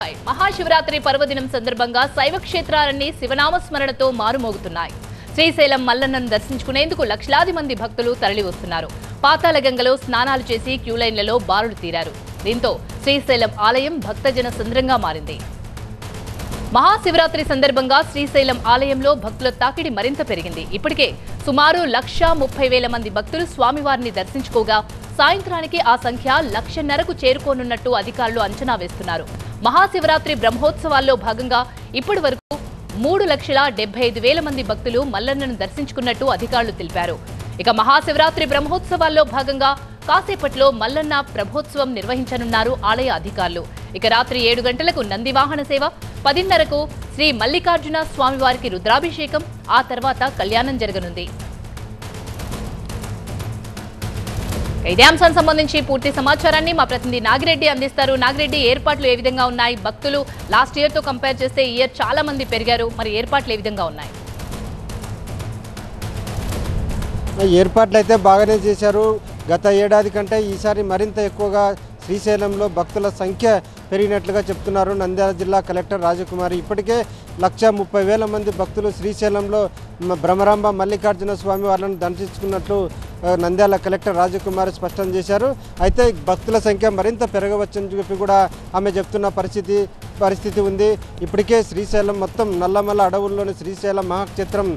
మహాశివరాత్రి పర్వదినం సందర్భంగా శైవ క్షేత్రాలన్నీ శివనామస్మరణతో మారుమోగుతున్నాయి. శ్రీశైలం మల్లన్నను దర్శించుకునేందుకు లక్షలాది మంది భక్తులు తరలివస్తున్నారు. పాతాళగంగలో స్నానాలు చేసి క్యూలైన్లలో బారులు తీరారు. దీంతో శ్రీశైలం ఆలయం భక్తజన సంద్రంగా మారింది. మహాశివరాత్రి సందర్భంగా శ్రీశైలం ఆలయంలో భక్తుల తాకిడి మరింత పెరిగింది. ఇప్పటికే సుమారు 1,30,000 మంది భక్తులు స్వామివారిని దర్శించుకోగా సాయంత్రానికి ఆ సంఖ్య 1,50,000కు చేరుకోనున్నట్టు అధికారులు అంచనా వేస్తున్నారు. మహాశివరాత్రి బ్రహ్మోత్సవాల్లో భాగంగా ఇప్పటి వరకు 3,75,000 మంది భక్తులు మల్లన్నను దర్శించుకున్నట్టు అధికారులు తెలిపారు. ఇక మహాశివరాత్రి బ్రహ్మోత్సవాల్లో భాగంగా కాసేపట్లో మల్లన్న ప్రభోత్సవం నిర్వహించనున్నారు ఆలయ అధికారులు. ఇక రాత్రి 7 గంటలకు నంది వాహన సేవ, 10:30కు శ్రీ మల్లికార్జున స్వామివారికి రుద్రాభిషేకం, ఆ తర్వాత కళ్యాణం జరగనుంది. ఇదే అంశానికి సంబంధించి పూర్తి సమాచారాన్ని మా ప్రతినిధి నాగిరెడ్డి అందిస్తారు. నాగిరెడ్డి, ఏర్పాట్లు ఏ విధంగా ఉన్నాయి? భక్తులు లాస్ట్ ఇయర్ తో కంపేర్ చేస్తే ఈ ఇయర్ చాలా మంది పెరిగారు. మరి ఏర్పాట్లు ఏ విధంగా ఉన్నాయి? ఏర్పాట్లు అయితే బాగానే చేశారు. గత ఏడాది కంటే ఈసారి మరింత ఎక్కువగా శ్రీశైలంలో భక్తుల సంఖ్య పెరిగినట్లుగా చెప్తున్నారు నంద్యాల జిల్లా కలెక్టర్ రాజకుమారి. ఇప్పటికే 1,30,000 మంది భక్తులు శ్రీశైలంలో భ్రమరాంబ మల్లికార్జున స్వామి వారిని దర్శించుకున్నట్లు నంద్యాల కలెక్టర్ రాజకుమారి స్పష్టం చేశారు. అయితే భక్తుల సంఖ్య మరింత పెరగవచ్చని చెప్పి కూడా ఆమె చెప్తున్న పరిస్థితి ఉంది. ఇప్పటికే శ్రీశైలం మొత్తం నల్లమల్ల అడవుల్లోని శ్రీశైలం మహాక్షేత్రం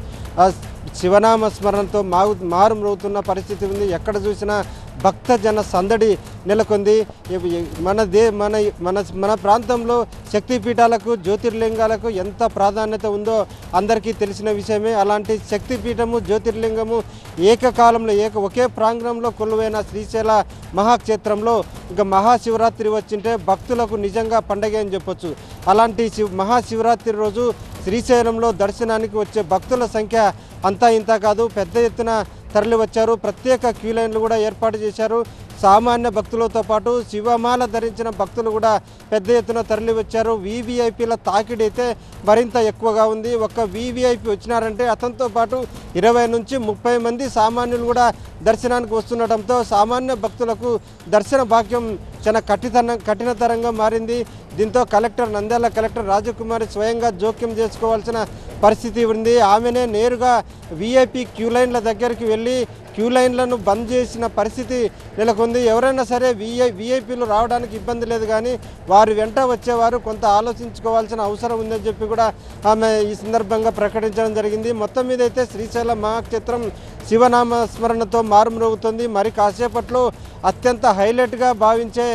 శివనామ స్మరణతో మారుమ్రోగుతున్న పరిస్థితి ఉంది. ఎక్కడ చూసినా భక్తజన సందడి నెలకొంది. మన ప్రాంతంలో శక్తిపీఠాలకు, జ్యోతిర్లింగాలకు ఎంత ప్రాధాన్యత ఉందో అందరికీ తెలిసిన విషయమే. అలాంటి శక్తిపీఠము, జ్యోతిర్లింగము ఏకకాలంలో ఒకే ప్రాంగణంలో కొలువైన శ్రీశైల మహాక్షేత్రంలో ఇంకా మహాశివరాత్రి వచ్చింటే భక్తులకు నిజంగా పండగ అని చెప్పొచ్చు. అలాంటి మహాశివరాత్రి రోజు శ్రీశైలంలో దర్శనానికి వచ్చే భక్తుల సంఖ్య అంతా ఇంత కాదు, పెద్ద ఎత్తున తరలి వచ్చారు. ప్రత్యేక క్యూ లైన్లు కూడా ఏర్పాటు చేశారు. సామాన్య భక్తులతో పాటు శివమాల ధరించిన భక్తులు కూడా పెద్ద ఎత్తున తరలి వచ్చారు. వీవీఐపీల తాకిడి అయితే మరింత ఎక్కువగా ఉంది. ఒక్క వీవీఐపీ వచ్చినారంటే అతనితో పాటు 20 నుంచి 30 మంది సామాన్యులు కూడా దర్శనానికి వస్తుండటంతో సామాన్య భక్తులకు దర్శన భాగ్యం చాలా కఠినతరంగా మారింది. దీంతో నంద్యాల కలెక్టర్ రాజకుమారి స్వయంగా జోక్యం చేసుకోవాల్సిన పరిస్థితి ఉంది. ఆమెనే నేరుగా వీఐపీ క్యూ లైన్ల దగ్గరికి వెళ్ళి క్యూ లైన్లను బంద్ చేసిన పరిస్థితి నెలకొంది. ఎవరైనా సరే వీఐపీలు రావడానికి ఇబ్బంది లేదు, కానీ వారి వెంట వచ్చేవారు కొంత ఆలోచించుకోవాల్సిన అవసరం ఉందని చెప్పి కూడా ఆమె ఈ సందర్భంగా ప్రకటించడం జరిగింది. మొత్తం మీద అయితే శ్రీశైలం మహాక్షేత్రం శివనామ స్మరణతో మారుమ్రోగుతుంది. మరి కాసేపట్లో అత్యంత హైలైట్గా భావించే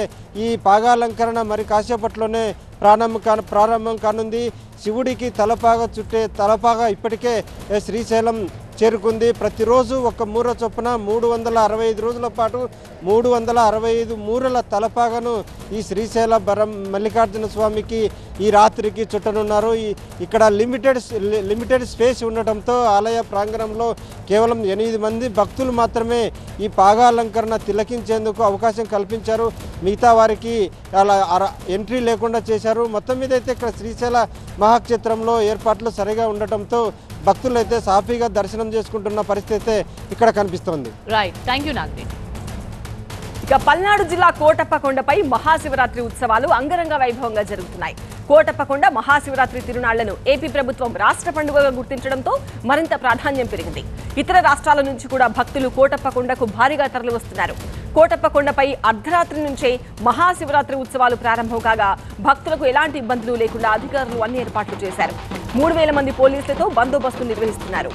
ఈ పాగాలంకరణ మరి కాసేపట్లోనే ప్రారంభం కానుంది. శివుడికి తలపాగా ఇప్పటికే శ్రీశైలం చేరుకుంది. ప్రతిరోజు ఒక మూర చొప్పున 365 రోజుల పాటు 365 మూరల తలపాగను ఈ శ్రీశైల మల్లికార్జున స్వామికి ఈ రాత్రికి చుట్టనున్నారు. ఇక్కడ లిమిటెడ్ స్పేస్ ఉండటంతో ఆలయ ప్రాంగణంలో కేవలం 8 మంది భక్తులు మాత్రమే ఈ పాగాలంకరణ తిలకించేందుకు అవకాశం కల్పించారు. మిగతా వారికి అలా ఎంట్రీ లేకుండా చేశారు. మొత్తం మీద అయితే ఇక్కడ శ్రీశైల మహాక్షేత్రంలో ఏర్పాట్లు సరిగా ఉండటంతో భక్తులు అయితే సాఫీగా దర్శనం చేసుకుంటున్న పరిస్థితి ఇక్కడ కనిపిస్తోంది. Right, thank you Naga Reddy. ఇక పల్నాడు జిల్లా కోటప్పకొండపై మహాశివరాత్రి ఉత్సవాలు అంగరంగ వైభవంగా జరుగుతున్నాయి. కోటప్పకొండ మహాశివరాత్రి తిరునాళ్లను ఏపీ ప్రభుత్వం రాష్ట్ర పండుగగా గుర్తించడంతో మరింత ప్రాధాన్యం పెరిగింది. ఇతర రాష్ట్రాల నుంచి కూడా భక్తులు కోటప్పకొండకు భారీగా తరలివస్తున్నారు. కోటప్పకొండపై అర్ధరాత్రి నుంచే మహాశివరాత్రి ఉత్సవాలు ప్రారంభం కాగా భక్తులకు ఎలాంటి ఇబ్బందులు లేకుండా అధికారులు అన్ని ఏర్పాట్లు చేశారు. 3,000 మంది పోలీసులతో బందోబస్తు నిర్వహిస్తున్నారు.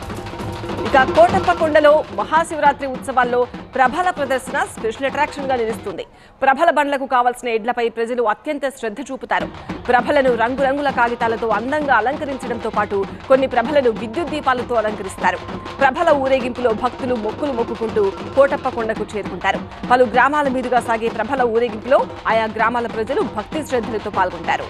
ఇక కోటప్పకొండలో మహాశివరాత్రి ఉత్సవాల్లో ప్రభల ప్రదర్శన స్పెషల్ అట్రాక్షన్ గా నిలుస్తుంది. ప్రభల బండ్లకు కావాల్సిన ఎడ్లపై ప్రజలు అత్యంత శ్రద్ధ చూపుతారు. ప్రభలను రంగురంగుల కాగితాలతో అందంగా అలంకరించడంతో పాటు కొన్ని ప్రభలను విద్యుత్ దీపాలతో అలంకరిస్తారు. ప్రభల ఊరేగింపులో భక్తులు మొక్కులు మొక్కుకుంటూ కోటప్పకొండకు చేరుకుంటారు. పలు గ్రామాల మీదుగా సాగే ప్రభల ఊరేగింపులో ఆయా గ్రామాల ప్రజలు భక్తి శ్రద్ధలతో పాల్గొంటారు.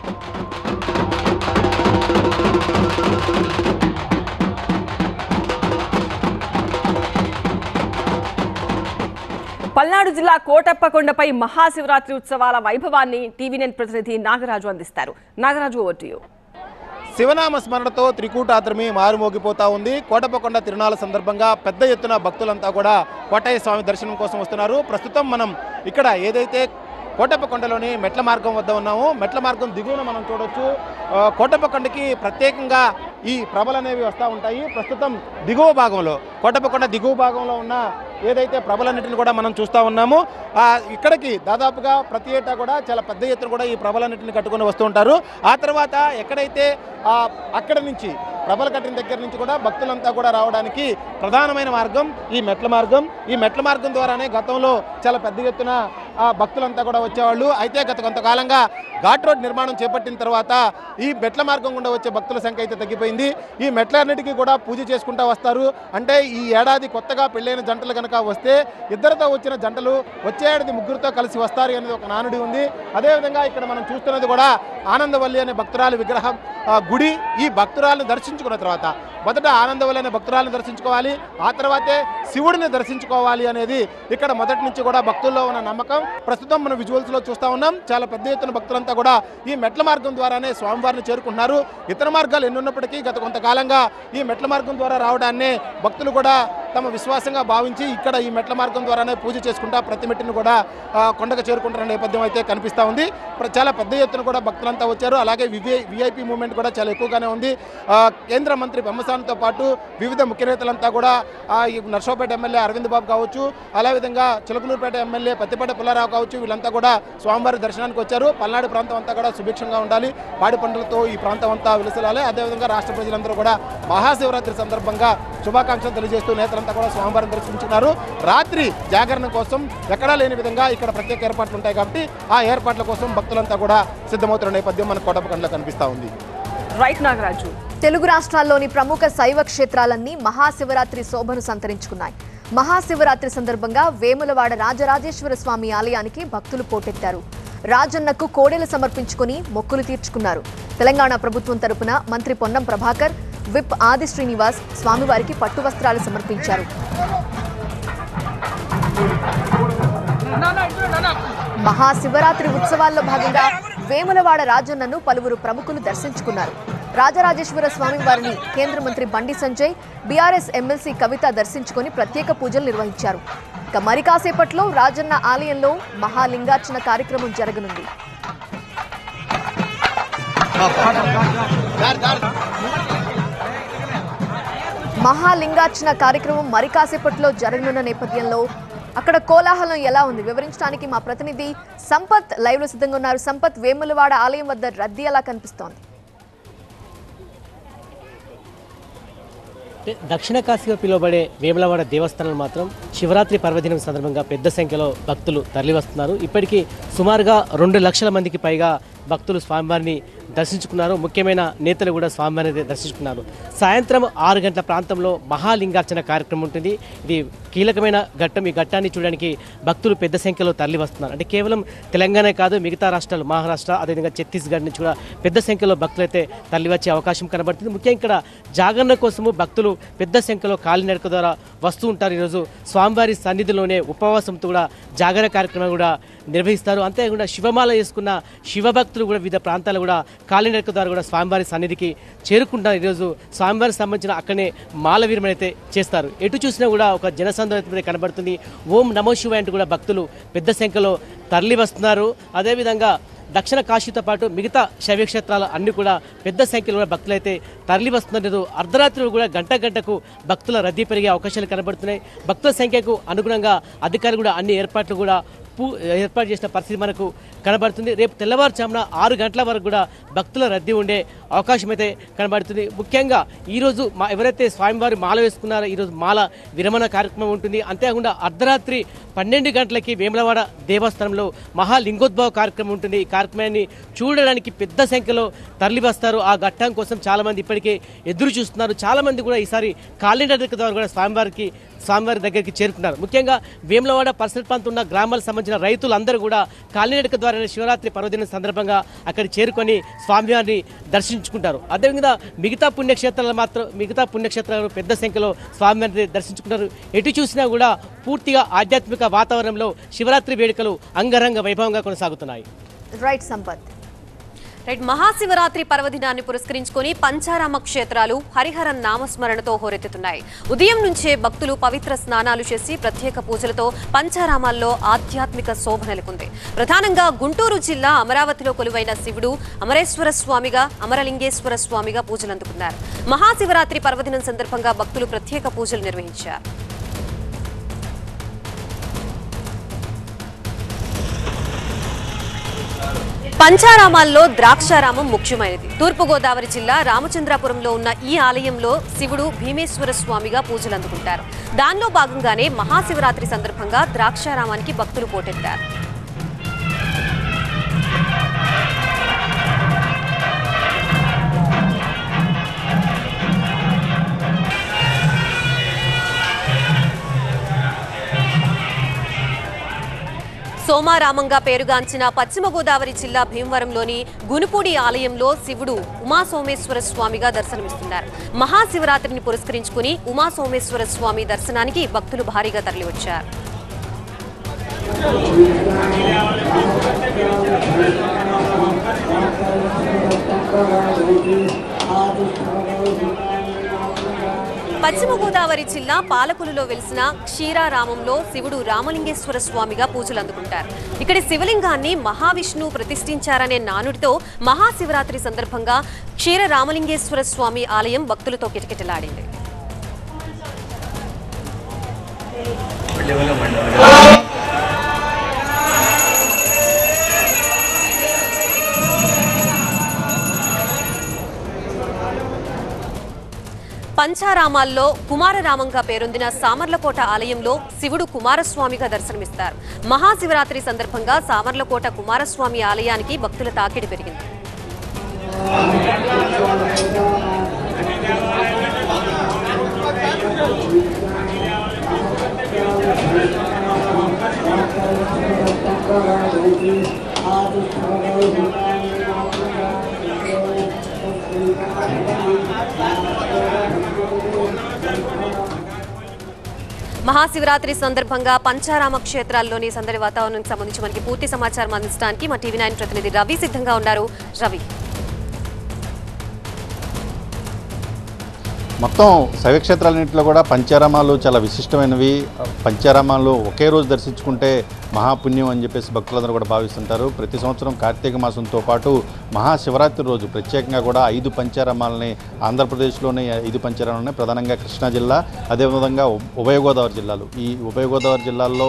పల్నాడు జిల్లా కోటప్పకొండపై మహాశివరాత్రి ఉత్సవాల వైభవాన్ని టీవీ9 ప్రతినిధి నాగరాజు అందిస్తారు. Nagaraju, over to you. శివనామ స్మరణతో త్రికూటాద్రమి మారుమోగిపోతా ఉంది. కోటప్పకొండ తిరునాళ్ళ సందర్భంగా పెద్ద ఎత్తున భక్తులంతా కూడా కోటయ్య స్వామి దర్శనం కోసం వస్తున్నారు. ప్రస్తుతం మనం ఇక్కడ ఏదైతే కోటప్పకొండలోని మెట్ల మార్గం వద్ద ఉన్నాము. మెట్ల మార్గం దిగువన మనం చూడొచ్చు కోటప్పకొండకి ప్రత్యేకంగా ఈ ప్రభలు అనేవి వస్తూ ఉంటాయి. ప్రస్తుతం దిగువ భాగంలో కోటప్పకొండ దిగువ భాగంలో ఉన్న ఏదైతే ప్రభలన్నిటిని కూడా మనం చూస్తూ ఉన్నాము. ఇక్కడికి దాదాపుగా ప్రతి ఏటా కూడా చాలా పెద్ద ఎత్తున కూడా ఈ ప్రభలన్నిటిని కట్టుకొని వస్తూ ఉంటారు. ఆ తర్వాత ఎక్కడైతే అక్కడ నుంచి ప్రభల కట్టిన దగ్గర నుంచి కూడా భక్తులంతా కూడా రావడానికి ప్రధానమైన మార్గం ఈ మెట్ల మార్గం. ఈ మెట్ల మార్గం ద్వారానే గతంలో చాలా పెద్ద ఎత్తున భక్తులంతా కూడా వచ్చేవాళ్ళు. అయితే గత కొంతకాలంగా ఘాట్ రోడ్ నిర్మాణం చేపట్టిన తర్వాత ఈ మెట్ల మార్గం గుండా వచ్చే భక్తుల సంఖ్య అయితే తగ్గిపోయింది. ఈ మెట్లన్నిటికీ కూడా పూజ చేసుకుంటూ వస్తారు. అంటే ఈ ఏడాది కొత్తగా పెళ్ళైన జంటలు కనుక వస్తే ఇద్దరితో వచ్చిన జంటలు వచ్చే ఏడాది ముగ్గురితో కలిసి వస్తారు అనేది ఒక నానుడి ఉంది. అదేవిధంగా ఇక్కడ మనం చూస్తున్నది కూడా ఆనందవల్లి అనే భక్తురాలి విగ్రహం గుడి. ఈ భక్తురాలను దర్శించుకున్న తర్వాత మొదట ఆనందవల్లి అనే భక్తురాలను దర్శించుకోవాలి, ఆ తర్వాతే శివుడిని దర్శించుకోవాలి అనేది ఇక్కడ మొదటి నుంచి కూడా భక్తుల్లో ఉన్న నమ్మకం. ప్రస్తుతం మనం విజువల్స్లో చూస్తూ ఉన్నాం. చాలా పెద్ద ఎత్తున భక్తులంతా కూడా ఈ మెట్ల మార్గం ద్వారానే స్వామివారిని చేరుకుంటున్నారు. ఇతర మార్గాలు ఎన్నున్నప్పటికీ గత కొంతకాలంగా ఈ మెట్ల మార్గం ద్వారా రావడాన్ని భక్తులు కూడా తమ విశ్వాసంగా భావించి ఇక్కడ ఈ మెట్ల మార్గం ద్వారానే పూజ చేసుకుంటా ప్రతి మెట్టును కూడా కొండకు చేరుకుంటున్న నేపథ్యం అయితే కనిపిస్తూ ఉంది. చాలా పెద్ద ఎత్తున కూడా భక్తులంతా వచ్చారు. అలాగే విఐపి మూవ్మెంట్ కూడా చాలా ఎక్కువగానే ఉంది. కేంద్ర మంత్రి బొమ్మసానితో పాటు వివిధ ముఖ్య నేతలంతా కూడా నర్సరావుపేట ఎమ్మెల్యే అరవింద్ బాబు కావచ్చు, అదేవిధంగా చిలకలూరుపేట ఎమ్మెల్యే పత్తిపాటి పుల్లారావు కావచ్చు, వీళ్ళంతా కూడా స్వామివారి దర్శనానికి వచ్చారు. పల్నాడు ప్రాంతం అంతా కూడా సుభిక్షంగా ఉండాలి, పాడి పంటలతో ఈ ప్రాంతం అంతా విలసిల్లాలి. అదేవిధంగా రాష్ట్ర ప్రజలందరూ కూడా మహాశివరాత్రి సందర్భంగా శుభాకాంక్షలు తెలియజేస్తూ నేతలంతా కూడా స్వామివారిని దర్శించుకున్నారు. రాత్రి జాగరణ కోసం ఎక్కడా లేని విధంగా ఇక్కడ ప్రత్యేక ఏర్పాట్లు ఉంటాయి కాబట్టి ఆ ఏర్పాట్ల కోసం భక్తులంతా కూడా సిద్ధమవుతున్న నేపథ్యం మన కోటప్పకొండలో కనిపిస్తూ ఉంది. రైట్ నాగరాజు. తెలుగు రాష్ట్రాల్లోని ప్రముఖ శైవ క్షేత్రాలన్నీ మహాశివరాత్రి శోభను సంతరించుకున్నాయి. మహాశివరాత్రి సందర్భంగా వేములవాడ రాజరాజేశ్వర స్వామి ఆలయానికి భక్తులు పోటెత్తారు. రాజన్నకు కోడెలు సమర్పించుకుని మొక్కులు తీర్చుకున్నారు. తెలంగాణ ప్రభుత్వం తరపున మంత్రి పొన్నం ప్రభాకర్, విప్ ఆది శ్రీనివాస్ స్వామివారికి పట్టు వస్త్రాలు సమర్పించారు. మహాశివరాత్రి ఉత్సవాల్లో భాగంగా వేములవాడ రాజన్నను పలువురు ప్రముఖులు దర్శించుకున్నారు. రాజరాజేశ్వర స్వామి వారిని కేంద్ర మంత్రి బండి సంజయ్, బీఆర్ఎస్ ఎమ్మెల్సీ కవిత దర్శించుకుని ప్రత్యేక పూజలు నిర్వహించారు. ఇక మరి కాసేపట్లో రాజన్న ఆలయంలో మహాలింగార్చన కార్యక్రమం జరగనుంది. మహాలింగార్చన కార్యక్రమం మరి కాసేపట్లో జరగనున్న నేపథ్యంలో అక్కడ కోలాహలం ఎలా ఉంది వివరించడానికి మా ప్రతినిధి సంపత్ లైవ్ లో సిద్ధంగా ఉన్నారు. సంపత్, వేములవాడ ఆలయం వద్ద రద్దీ ఎలా కనిపిస్తోంది? దక్షిణ కాశీగా పిలువబడే వేములవాడ దేవస్థానం మాత్రం శివరాత్రి పర్వదినం సందర్భంగా పెద్ద సంఖ్యలో భక్తులు తరలివస్తున్నారు. ఇప్పటికీ సుమారుగా 2 లక్షల మందికి పైగా భక్తులు స్వామివారిని దర్శించుకున్నారు. ముఖ్యమైన నేతలు కూడా స్వామివారిని దర్శించుకున్నారు. సాయంత్రం 6 గంటల ప్రాంతంలో మహాలింగార్చన కార్యక్రమం ఉంటుంది. ఇది కీలకమైన ఘట్టం. ఈ ఘట్టాన్ని చూడడానికి భక్తులు పెద్ద సంఖ్యలో తరలి వస్తున్నారు. అంటే కేవలం తెలంగాణ కాదు, మిగతా రాష్ట్రాలు మహారాష్ట్ర, అదేవిధంగా ఛత్తీస్గఢ్ నుంచి కూడా పెద్ద సంఖ్యలో భక్తులు అయితే తరలి వచ్చే అవకాశం కనబడుతుంది. ముఖ్యంగా ఇక్కడ జాగరణ కోసము భక్తులు పెద్ద సంఖ్యలో కాలినడక ద్వారా వస్తూ ఉంటారు. ఈరోజు స్వామివారి సన్నిధిలోనే ఉపవాసంతో కూడా జాగరణ కార్యక్రమం కూడా నిర్వహిస్తారు. అంతేకాకుండా శివమాల వేసుకున్న శివభక్తులు కూడా వివిధ ప్రాంతాలు కూడా కాలినడక ద్వారా కూడా స్వామివారి సన్నిధికి చేరుకుంటారు. ఈరోజు స్వామివారికి సంబంధించిన అక్కడనే మాల విరమణ అయితే చేస్తారు. ఎటు చూసినా కూడా ఒక జనసందోహం కనబడుతుంది. ఓం నమో శివాయ అంటూ కూడా భక్తులు పెద్ద సంఖ్యలో తరలి వస్తున్నారు. అదేవిధంగా దక్షిణ కాశీతో పాటు మిగతా శైవక్షేత్రాలు అన్ని కూడా పెద్ద సంఖ్యలో భక్తులు అయితే తరలి వస్తున్నారు. అర్ధరాత్రులు కూడా గంటకు భక్తుల రద్దీ పెరిగే అవకాశాలు కనబడుతున్నాయి. భక్తుల సంఖ్యకు అనుగుణంగా అధికారులు కూడా అన్ని ఏర్పాట్లు కూడా ఏర్పాటు చేసిన పరిస్థితి మనకు కనబడుతుంది. రేపు తెల్లవారుజామున 6 గంటల వరకు కూడా భక్తుల రద్దీ ఉండే అవకాశం అయితే కనబడుతుంది. ముఖ్యంగా ఈరోజు ఎవరైతే స్వామివారి మాల వేసుకున్నారో ఈరోజు మాల విరమణ కార్యక్రమం ఉంటుంది. అంతేకాకుండా అర్ధరాత్రి 12 గంటలకి వేములవాడ దేవస్థానంలో మహాలింగోద్భవ కార్యక్రమం ఉంటుంది. ఈ కార్యక్రమాన్ని చూడడానికి పెద్ద సంఖ్యలో తరలి వస్తారు. ఆ ఘట్టం కోసం చాలామంది ఇప్పటికే ఎదురు చూస్తున్నారు. చాలామంది కూడా ఈసారి కాలినడక ద్వారా కూడా స్వామివారి దగ్గరికి చేరుకున్నారు. ముఖ్యంగా వేములవాడ పరిసర ప్రాంతం ఉన్న గ్రామాలకు సంబంధించిన రైతులందరూ కూడా కాలినడక ద్వారా శివరాత్రి పర్వదినం సందర్భంగా అక్కడ చేరుకొని స్వామివారిని దర్శించుకుంటారు. అదేవిధంగా మిగతా పుణ్యక్షేత్రాలు పెద్ద సంఖ్యలో స్వామివారిని దర్శించుకుంటారు. ఎటు చూసినా కూడా పూర్తిగా ఆధ్యాత్మిక వాతావరణంలో శివరాత్రి వేడుకలు అంగరంగ వైభవంగా కొనసాగుతున్నాయి. రైట్ సంపత్. రైట్, మహాశివరాత్రి పర్వదినాన్ని పురస్కరించుకొని పంచారామ క్షేత్రాలు హరిహర నామస్మరణతో హోరెత్తుతున్నాయి. ఉదయం నుంచే భక్తులు పవిత్ర స్నానాలు చేసి ప్రత్యేక పూజలతో పంచారామాల్లో ఆధ్యాత్మిక శోభ నెలకొంది. ప్రధానంగా గుంటూరు జిల్లా అమరావతిలో కొలువైన శివుడు అమరేశ్వర స్వామిగా, అమరలింగేశ్వర స్వామిగా పూజలు అందుకున్నారు. మహాశివరాత్రి పర్వదినం సందర్భంగా భక్తులు ప్రత్యేక పూజలు నిర్వహించారు. పంచారామాల్లో ద్రాక్షారామం ముఖ్యమైనది. తూర్పుగోదావరి జిల్లా రామచంద్రాపురంలో ఉన్న ఈ ఆలయంలో శివుడు భీమేశ్వర స్వామిగా పూజలు అందుకుంటారు. దానిలో భాగంగానే మహాశివరాత్రి సందర్భంగా ద్రాక్షారామానికి భక్తులు పోటెత్తారు. సోమారామంగా పేరుగాంచిన పశ్చిమ గోదావరి జిల్లా భీమవరంలోని గునుపూడి ఆలయంలో శివుడు ఉమాసోమేశ్వర స్వామిగా దర్శనమిస్తున్నారు. మహాశివరాత్రిని పురస్కరించుకుని ఉమాసోమేశ్వర స్వామి దర్శనానికి భక్తులు భారీగా తరలివచ్చారు. పశ్చిమ గోదావరి జిల్లా పాలకులలో వెలిసిన క్షీరారామంలో శివుడు రామలింగేశ్వర స్వామిగా పూజలు అందుకుంటారు. ఇక్కడి శివలింగాన్ని మహావిష్ణువు ప్రతిష్ఠించారనే నానుడితో మహాశివరాత్రి సందర్భంగా క్షీర రామలింగేశ్వర స్వామి ఆలయం భక్తులతో కిటకిటలాడింది. పంచారామాల్లో కుమారరామంగా పేరొందిన సామర్లకోట ఆలయంలో శివుడు కుమారస్వామిగా దర్శనమిస్తారు. మహాశివరాత్రి సందర్భంగా సామర్లకోట కుమారస్వామి ఆలయానికి భక్తుల తాకిడి పెరిగింది. మహాశివరాత్రి సందర్భంగా పంచారామ క్షేత్రాల్లోని సందడి వాతావరణానికి సంబంధించి మనకి పూర్తి సమాచారం అందించడానికి మా టీవీ9 ప్రతినిధి రవి సిద్ధంగా ఉన్నారు. రవి, మొత్తం శైవక్షేత్రాలన్నింటిలో కూడా పంచారామాలు చాలా విశిష్టమైనవి. పంచారామాలు ఒకే రోజు దర్శించుకుంటే మహాపుణ్యం అని చెప్పేసి భక్తులందరూ కూడా భావిస్తుంటారు. ప్రతి సంవత్సరం కార్తీక మాసంతో పాటు మహాశివరాత్రి రోజు ప్రత్యేకంగా కూడా 5 పంచారామాలని ఆంధ్రప్రదేశ్లోని 5 పంచారామాలని ప్రధానంగా కృష్ణా జిల్లా, అదేవిధంగా ఉభయ గోదావరి జిల్లాలు, ఈ ఉభయ గోదావరి జిల్లాల్లో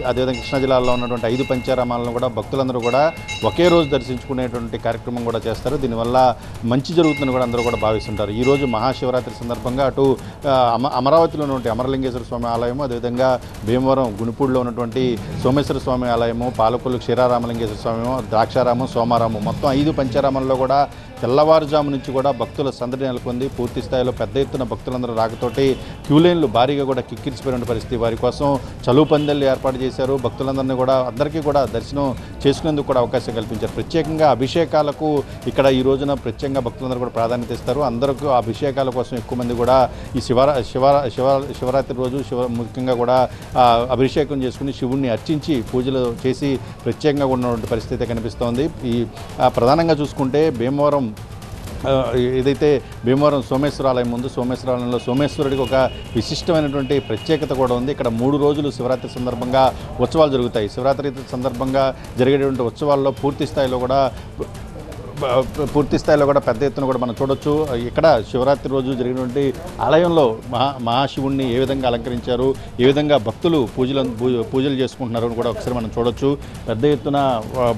అదేవిధంగా కృష్ణా జిల్లాలో ఉన్నటువంటి 5 పంచారామాలను కూడా భక్తులందరూ కూడా ఒకే రోజు దర్శించుకునేటువంటి కార్యక్రమం కూడా చేస్తారు. దీనివల్ల మంచి జరుగుతుందని కూడా అందరూ కూడా భావిస్తుంటారు. ఈరోజు మహాశివరాత్రి సందర్భంగా అటు అమరావతిలో ఉన్నటువంటి అమరలింగేశ్వర స్వామి ఆలయము, అదేవిధంగా భీమవరం గునుపూడిలో ఉన్నటువంటి సోమేశ్వర స్వామి ఆలయము, పాలకొల్లు క్షీరారామలింగేశ్వర స్వామి, ద్రాక్షారామం, సోమారామం, మొత్తం 5 పంచారామాల్లో కూడా తెల్లవారుజాము నుంచి కూడా భక్తుల సందడి నెలకొంది. పూర్తి స్థాయిలో పెద్ద ఎత్తున భక్తులందరూ రాకతోటి క్యూలైన్లు భారీగా కూడా కిక్కిరిసిపోయిన పరిస్థితి. వారి కోసం చలువు పందెళ్ళు ఏర్పాటు చేశారు. భక్తులందరినీ కూడా అందరికీ కూడా దర్శనం చేసుకునేందుకు కూడా అవకాశం కల్పించారు. ప్రత్యేకంగా అభిషేకాలకు ఇక్కడ ఈ రోజున ప్రత్యేకంగా భక్తులందరూ కూడా ప్రాధాన్యత ఇస్తారు. అందరికీ అభిషేకాల కోసం ఎక్కువ మంది కూడా ఈ శివరాత్రి రోజు ముఖ్యంగా కూడా అభిషేకం చేసుకుని శివుణ్ణి అర్చించి పూజలు చేసి ప్రత్యేకంగా ఉన్నటువంటి పరిస్థితి కనిపిస్తోంది. ఈ ప్రధానంగా చూసుకుంటే భీమవరం ఏదైతే భీమవరం సోమేశ్వర ఆలయం ఉంది, సోమేశ్వర ఆలయంలో సోమేశ్వరుడికి ఒక విశిష్టమైనటువంటి ప్రత్యేకత కూడా ఉంది. ఇక్కడ 3 రోజులు శివరాత్రి సందర్భంగా ఉత్సవాలు జరుగుతాయి. శివరాత్రి సందర్భంగా జరిగేటువంటి ఉత్సవాల్లో పూర్తి స్థాయిలో కూడా పెద్ద ఎత్తున కూడా మనం చూడొచ్చు. ఇక్కడ శివరాత్రి రోజు జరిగినటువంటి ఆలయంలో మహాశివుణ్ణి ఏ విధంగా అలంకరించారు, ఏ విధంగా భక్తులు పూజలు చేసుకుంటున్నారు అని కూడా ఒకసారి మనం చూడొచ్చు. పెద్ద ఎత్తున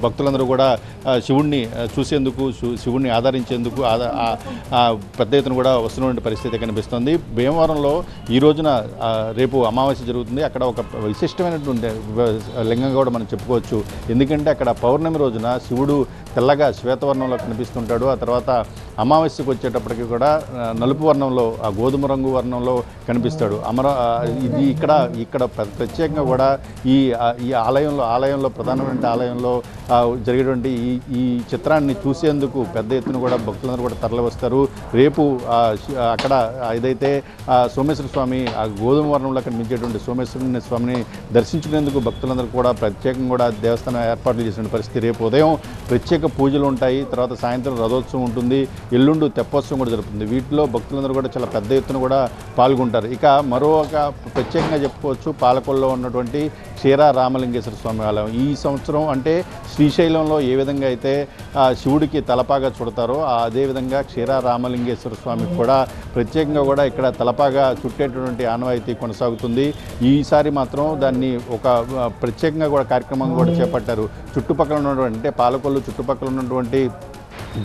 భక్తులందరూ కూడా శివుణ్ణి చూసేందుకు, శివుణ్ణి ఆదరించేందుకు పెద్ద ఎత్తున కూడా వస్తున్నటువంటి పరిస్థితి కనిపిస్తుంది. భీమవరంలో ఈ రోజున రేపు అమావాస్య జరుగుతుంది. అక్కడ ఒక విశిష్టమైనటువంటి లింగంగా కూడా మనం చెప్పుకోవచ్చు. ఎందుకంటే అక్కడ పౌర్ణమి రోజున శివుడు తెల్లగా శ్వేతవర్ణంలో కనిపిస్తుంటాడు. ఆ తర్వాత అమావాస్యకు వచ్చేటప్పటికి కూడా నలుపు వర్ణంలో, ఆ గోధుమ రంగు వర్ణంలో కనిపిస్తాడు. ఇది ఇక్కడ ప్రత్యేకంగా కూడా ఈ ఆలయంలో ప్రధానమైన ఆలయంలో జరిగేటువంటి ఈ చిత్రాన్ని చూసేందుకు పెద్ద ఎత్తున కూడా భక్తులందరూ కూడా తరలి వస్తారు. రేపు అక్కడ ఏదైతే సోమేశ్వర స్వామి ఆ గోధుమ వర్ణంలో కనిపించేటువంటి సోమేశ్వరుని స్వామిని దర్శించుకునేందుకు భక్తులందరూ కూడా ప్రత్యేకంగా కూడా దేవస్థానం ఏర్పాట్లు చేసిన పరిస్థితి. రేపు ఉదయం ప్రత్యేక ప్రత్యేక పూజలు ఉంటాయి. తర్వాత సాయంత్రం రథోత్సవం ఉంటుంది, ఎల్లుండి తెప్పోత్సవం కూడా జరుగుతుంది. వీటిలో భక్తులందరూ కూడా చాలా పెద్ద ఎత్తున కూడా పాల్గొంటారు. ఇక మరొక ప్రత్యేకంగా చెప్పుకోవచ్చు పాలకొల్లో ఉన్నటువంటి క్షీరా రామలింగేశ్వర స్వామి ఆలయం. ఈ సంవత్సరం అంటే శ్రీశైలంలో ఏ విధంగా అయితే శివుడికి తలపాగా చుడతారో అదేవిధంగా క్షీరా రామలింగేశ్వర స్వామికి కూడా ప్రత్యేకంగా కూడా ఇక్కడ తలపాగా చుట్టేటటువంటి ఆనవాయితీ కొనసాగుతుంది. ఈసారి మాత్రం దాన్ని ఒక ప్రత్యేకంగా కూడా కార్యక్రమం కూడా చేపట్టారు. చుట్టుపక్కల ఉన్నటువంటి అంటే పాలకొల్లు చుట్టుపక్కల ఉన్నటువంటి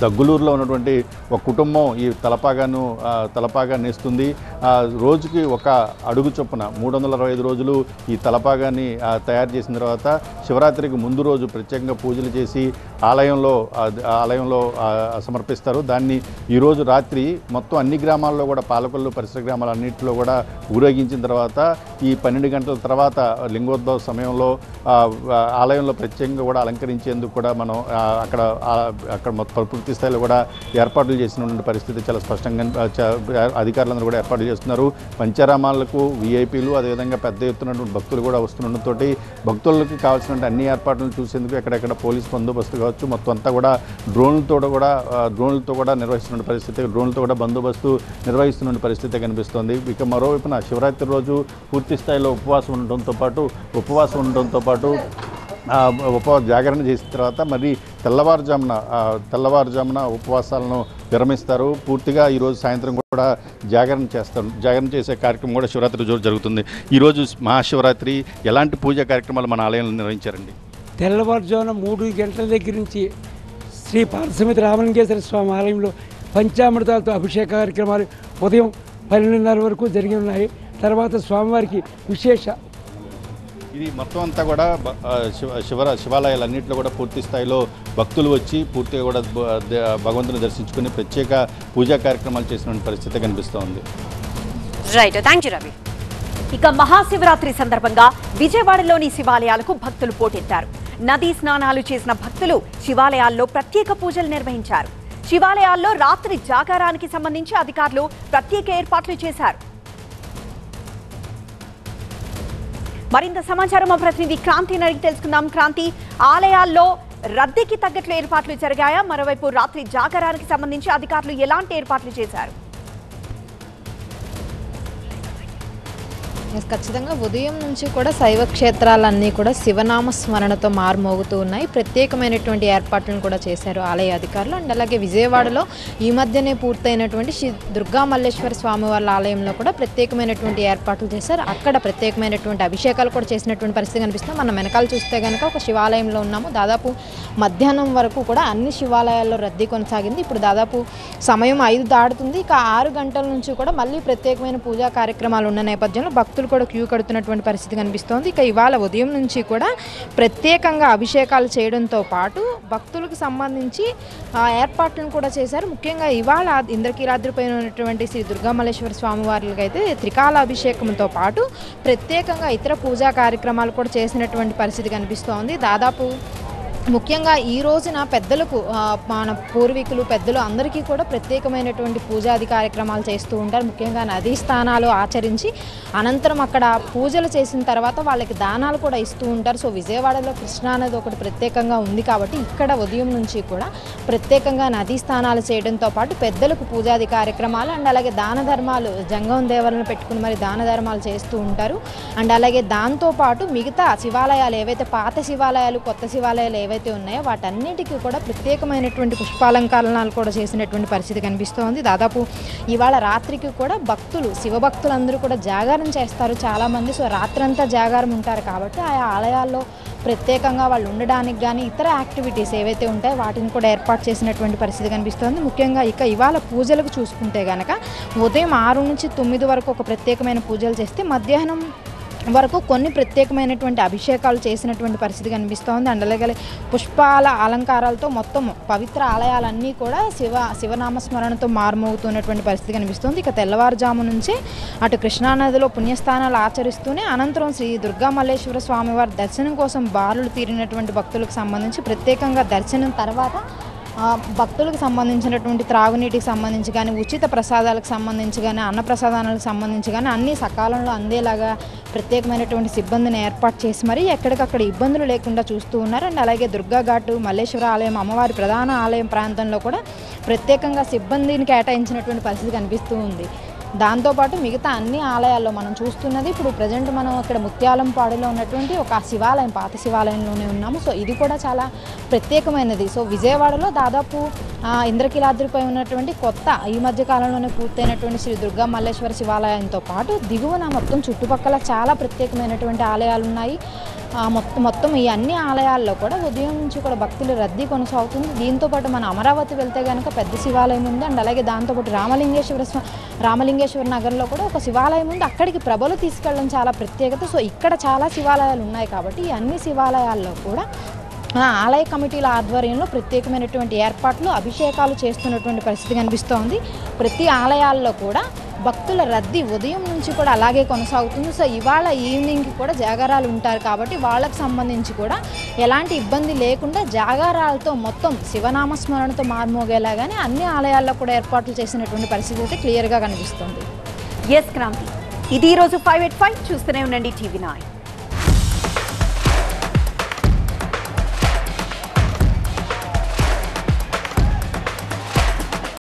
దగ్గులూరులో ఉన్నటువంటి ఒక కుటుంబం ఈ తలపాగా నేస్తుంది. రోజుకి ఒక అడుగు చొప్పున 365 రోజులు ఈ తలపాగాని తయారు చేసిన తర్వాత శివరాత్రికి ముందు రోజు ప్రత్యేకంగా పూజలు చేసి ఆలయంలో సమర్పిస్తారు. దాన్ని ఈరోజు రాత్రి మొత్తం అన్ని గ్రామాల్లో కూడా పాలకొల్లు పరిసర గ్రామాలన్నింటిలో కూడా ఊరేగించిన తర్వాత ఈ 12 గంటల తర్వాత లింగోద్భవ సమయంలో ఆలయంలో ప్రత్యేకంగా కూడా అలంకరించేందుకు కూడా మనం అక్కడ మొత్తం పూర్తి స్థాయిలో కూడా ఏర్పాట్లు చేసినటువంటి పరిస్థితి చాలా స్పష్టంగా అధికారులందరూ కూడా ఏర్పాటు చేస్తున్నారు. పంచారామాలకు వీఐపీలు అదేవిధంగా పెద్ద ఎత్తున భక్తులు కూడా వస్తుండటంతో భక్తులకు కావాల్సిన అన్ని ఏర్పాట్లను చూసేందుకు ఎక్కడెక్కడ పోలీస్ బందోబస్తు కావచ్చు మొత్తం అంతా కూడా డ్రోన్లతో కూడా నిర్వహిస్తున్న పరిస్థితి, డ్రోన్లతో కూడా బందోబస్తు నిర్వహిస్తున్న పరిస్థితి కనిపిస్తోంది. ఇక మరోవైపున శివరాత్రి రోజు పూర్తి స్థాయిలో ఉపవాసం ఉండడంతో పాటు జాగరణ చేసిన తర్వాత మరి తెల్లవారుజామున ఉపవాసాలను విరమిస్తారు. పూర్తిగా ఈరోజు సాయంత్రం కూడా జాగరణ చేసే కార్యక్రమం కూడా శివరాత్రి రోజు జరుగుతుంది. ఈరోజు మహాశివరాత్రి ఎలాంటి పూజా కార్యక్రమాలు మన ఆలయంలో నిర్వహించారండి? తెల్లవారుజామున 3 గంటల దగ్గర నుంచి శ్రీ పార్థసమిత రామలింగేశ్వర స్వామి ఆలయంలో పంచామృతాలతో అభిషేక కార్యక్రమాలు ఉదయం 12:30 వరకు జరిగి ఉన్నాయి. తర్వాత స్వామివారికి విశేష ఇది మొత్తం అంతా కూడా శివాలయాలన్నింటిలో కూడా పూర్తి స్థాయిలో భక్తులు వచ్చి పూర్తిగా కూడా భగవంతుని దర్శించుకుని ప్రత్యేక పూజా కార్యక్రమాలు చేసిన పరిస్థితి కనిపిస్తోంది. Right, thank you Ravi. ఇక మహాశివరాత్రి సందర్భంగా విజయవాడలోని శివాలయాలకు భక్తులు పోటెత్తారు. నదీ స్నానాలు చేసిన భక్తులు శివాలయాల్లో ప్రత్యేక పూజలు నిర్వహించారు. శివాలయాల్లో రాత్రి జాగారానికి సంబంధించి అధికారులు ప్రత్యేక ఏర్పాట్లు చేశారు. మరింత సమాచారం మా ప్రతినిధి క్రాంతి అడిగి తెలుసుకుందాం. క్రాంతి, ఆలయాల్లో రద్దీకి తగ్గట్లు ఏర్పాట్లు జరిగాయా? మరోవైపు రాత్రి జాగరానికి సంబంధించి అధికారులు ఎలాంటి ఏర్పాట్లు చేశారు? ఖచ్చితంగా ఉదయం నుంచి కూడా శైవ క్షేత్రాలన్నీ కూడా శివనామ స్మరణతో మారుమోగుతూ ఉన్నాయి. ప్రత్యేకమైనటువంటి ఏర్పాట్లను కూడా చేశారు ఆలయ అధికారులు. అండ్ అలాగే విజయవాడలో ఈ మధ్యనే పూర్తయినటువంటి శ్రీ దుర్గా మల్లేశ్వర స్వామి వాళ్ళ ఆలయంలో కూడా ప్రత్యేకమైనటువంటి ఏర్పాట్లు చేశారు. అక్కడ ప్రత్యేకమైనటువంటి అభిషేకాలు కూడా చేసినటువంటి పరిస్థితి కనిపిస్తుంది. మనం వెనకాల చూస్తే కనుక ఒక శివాలయంలో ఉన్నాము. దాదాపు మధ్యాహ్నం వరకు కూడా అన్ని శివాలయాల్లో రద్దీ కొనసాగింది. ఇప్పుడు దాదాపు సమయం 5 దాటుతుంది. ఇక 6 గంటల నుంచి కూడా మళ్ళీ ప్రత్యేకమైన పూజా కార్యక్రమాలు ఉన్న నేపథ్యంలో భక్తులు కూడా క్యూ కడుతున్నటువంటి పరిస్థితి కనిపిస్తోంది. ఇక ఇవాళ ఉదయం నుంచి కూడా ప్రత్యేకంగా అభిషేకాలు చేయడంతో పాటు భక్తులకు సంబంధించి ఏర్పాట్లను కూడా చేశారు. ముఖ్యంగా ఇవాళ ఇంద్రకీలాద్రిపైన ఉన్నటువంటి శ్రీ దుర్గామల్లేశ్వర స్వామి వారికి అయితే త్రికాల అభిషేకంతో పాటు ప్రత్యేకంగా ఇతర పూజా కార్యక్రమాలు కూడా చేసినటువంటి పరిస్థితి కనిపిస్తోంది. దాదాపు ముఖ్యంగా ఈ రోజున పెద్దలకు మన పూర్వీకులు పెద్దలు అందరికీ కూడా ప్రత్యేకమైనటువంటి పూజాది కార్యక్రమాలు చేస్తూ ఉంటారు. ముఖ్యంగా నదీ స్నానాలు ఆచరించి అనంతరం అక్కడ పూజలు చేసిన తర్వాత వాళ్ళకి దానాలు కూడా ఇస్తూ ఉంటారు. సో విజయవాడలో కృష్ణా నది ఒకటి ప్రత్యేకంగా ఉంది కాబట్టి ఇక్కడ ఉదయం నుంచి కూడా ప్రత్యేకంగా నదీ స్నానాలు చేయడంతో పాటు పెద్దలకు పూజాది కార్యక్రమాలు అండ్ అలాగే దాన ధర్మాలు జంగం దేవలను పెట్టుకుని మరి దాన ధర్మాలు చేస్తూ ఉంటారు. అండ్ అలాగే దాంతోపాటు మిగతా శివాలయాలు ఏవైతే పాత శివాలయాలు కొత్త శివాలయాలు ఏవైతే ఉన్నాయో వాటన్నిటికీ కూడా ప్రత్యేకమైనటువంటి పుష్పాలంకరణాలు కూడా చేసినటువంటి పరిస్థితి కనిపిస్తోంది. దాదాపు ఇవాళ రాత్రికి కూడా భక్తులు శివభక్తులందరూ కూడా జాగారం చేస్తారు చాలామంది. సో రాత్రంతా జాగారం ఉంటారు కాబట్టి ఆయా ఆలయాల్లో ప్రత్యేకంగా వాళ్ళు ఉండడానికి కానీ ఇతర యాక్టివిటీస్ ఏవైతే ఉంటాయో వాటిని కూడా ఏర్పాటు చేసినటువంటి పరిస్థితి కనిపిస్తోంది. ముఖ్యంగా ఇవాళ పూజలకు చూసుకుంటే కనుక ఉదయం 6 నుంచి 9 వరకు ఒక ప్రత్యేకమైన పూజలు చేస్తే మధ్యాహ్నం వరకు కొన్ని ప్రత్యేకమైనటువంటి అభిషేకాలు చేసినటువంటి పరిస్థితి కనిపిస్తోంది. అండ్ అలాగే పుష్పాల అలంకారాలతో మొత్తం పవిత్ర ఆలయాలన్నీ కూడా శివనామస్మరణతో మారుమోగుతున్నటువంటి పరిస్థితి కనిపిస్తోంది. ఇక తెల్లవారుజాము నుంచే అటు కృష్ణానదిలో పుణ్యస్థానాలు ఆచరిస్తూనే అనంతరం శ్రీ దుర్గా మల్లేశ్వర స్వామివారి దర్శనం కోసం బారులు తీరినటువంటి భక్తులకు సంబంధించి ప్రత్యేకంగా దర్శనం తర్వాత భక్తులకు సంబంధించినటువంటి త్రాగునీటికి సంబంధించి కానీ ఉచిత ప్రసాదాలకు సంబంధించి కానీ అన్నప్రసాదాలకు సంబంధించి కానీ అన్నీ సకాలంలో అందేలాగా ప్రత్యేకమైనటువంటి సిబ్బందిని ఏర్పాటు చేసి మరి ఎక్కడికక్కడ ఇబ్బందులు లేకుండా చూస్తూ ఉన్నారు. అండ్ అలాగే దుర్గా ఘాటు, మల్లేశ్వర ఆలయం, అమ్మవారి ప్రధాన ఆలయం ప్రాంతంలో కూడా ప్రత్యేకంగా సిబ్బందిని కేటాయించినటువంటి పరిస్థితి కనిపిస్తూ ఉంది. దాంతోపాటు మిగతా అన్ని ఆలయాల్లో మనం చూస్తున్నది ఇప్పుడు ప్రజెంట్ మనం ఇక్కడ ముత్యాలంపాడులో ఉన్నటువంటి ఒక శివాలయం, పాత శివాలయంలోనే ఉన్నాము. సో ఇది కూడా చాలా ప్రత్యేకమైనది. సో విజయవాడలో దాదాపు ఇంద్రకీలాద్రిపై ఉన్నటువంటి కొత్త ఈ మధ్య కాలంలోనే పూర్తయినటువంటి శ్రీ దుర్గా మల్లేశ్వర శివాలయంతో పాటు దిగువన మొత్తం చుట్టుపక్కల చాలా ప్రత్యేకమైనటువంటి ఆలయాలు ఉన్నాయి. మొత్తం ఈ అన్ని ఆలయాల్లో కూడా ఉదయం నుంచి కూడా భక్తుల రద్దీ కొనసాగుతుంది. దీంతోపాటు మన అమరావతి వెళ్తే కనుక పెద్ద శివాలయం ఉంది. అండ్ అలాగే దాంతోపాటు రామలింగేశ్వర నగర్లో కూడా ఒక శివాలయం ఉంది. అక్కడికి ప్రభలు తీసుకెళ్ళడం చాలా ప్రత్యేకత. సో ఇక్కడ చాలా శివాలయాలు ఉన్నాయి కాబట్టి ఈ అన్ని శివాలయాల్లో కూడా ఆలయ కమిటీల ఆధ్వర్యంలో ప్రత్యేకమైనటువంటి ఏర్పాట్లు, అభిషేకాలు చేస్తున్నటువంటి పరిస్థితి కనిపిస్తోంది. ప్రతి ఆలయాల్లో కూడా భక్తుల రద్దీ ఉదయం నుంచి కూడా అలాగే కొనసాగుతుంది. సో ఇవాళ ఈవినింగ్కి కూడా జాగారాలు ఉంటారు కాబట్టి వాళ్ళకు సంబంధించి కూడా ఎలాంటి ఇబ్బంది లేకుండా జాగారాలతో మొత్తం శివనామస్మరణతో మార్మోగేలాగానే అన్ని ఆలయాల్లో కూడా ఏర్పాట్లు చేసినటువంటి పరిస్థితి అయితే క్లియర్గా కనిపిస్తుంది. ఎస్ క్రాంతి, ఇది ఈరోజు 5 at 5 చూస్తూనే ఉండండి TV9.